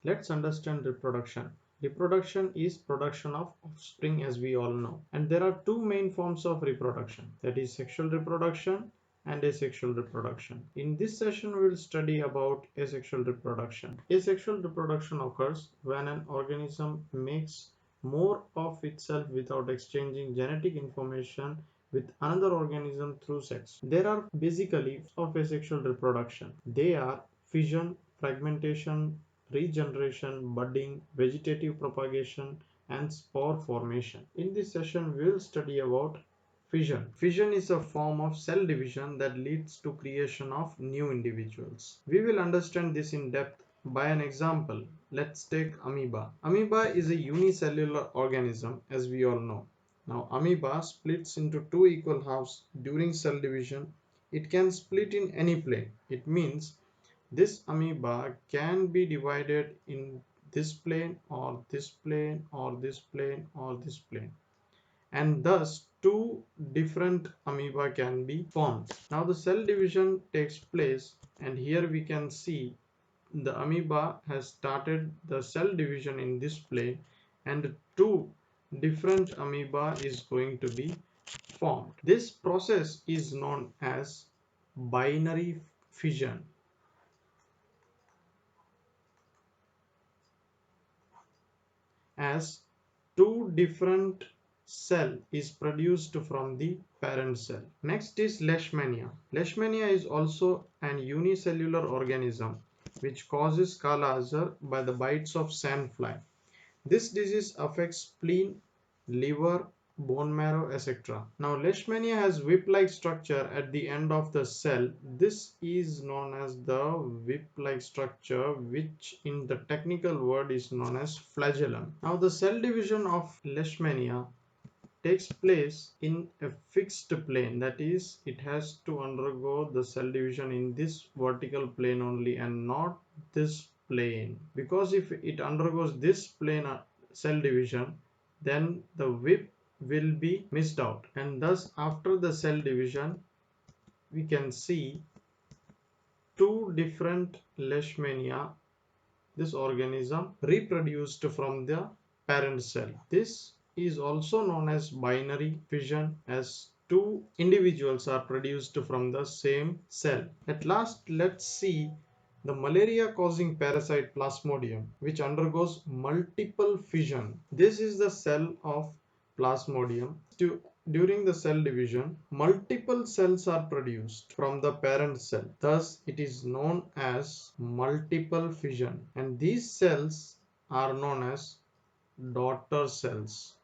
Let's understand reproduction. Reproduction is production of offspring, as we all know. And there are two main forms of reproduction, that is sexual reproduction and asexual reproduction. In this session, we will study about asexual reproduction. Asexual reproduction occurs when an organism makes more of itself without exchanging genetic information with another organism through sex. There are basically of asexual reproduction. They are fission, fragmentation, regeneration, budding, vegetative propagation, and spore formation. In this session, we will study about fission. Fission is a form of cell division that leads to creation of new individuals. We will understand this in depth by an example. Let's take amoeba. Amoeba is a unicellular organism, as we all know. Now, amoeba splits into two equal halves during cell division. It can split in any plane. It means this amoeba can be divided in this plane or this plane or this plane or this plane, and thus two different amoeba can be formed. Now the cell division takes place, and here we can see the amoeba has started the cell division in this plane, and two different amoeba is going to be formed. This process is known as binary fission. As two different cell is produced from the parent cell. Next is Lashmania. Lashmania is also an unicellular organism which causes Kala Azar by the bites of sandfly. This disease affects spleen, liver, bone marrow, etc. Now, Leishmania has whip-like structure at the end of the cell. This is known as the whip-like structure, which in the technical word is known as flagellum. Now, the cell division of Leishmania takes place in a fixed plane, that is, it has to undergo the cell division in this vertical plane only and not this plane, because if it undergoes this plane cell division, then the whip will be missed out, and thus after the cell division we can see two different Leishmania, this organism reproduced from the parent cell. This is also known as binary fission, as two individuals are produced from the same cell. At last, let's see the malaria causing parasite Plasmodium, which undergoes multiple fission. This is the cell of Plasmodium. During the cell division, multiple cells are produced from the parent cell. Thus, it is known as multiple fission, and these cells are known as daughter cells.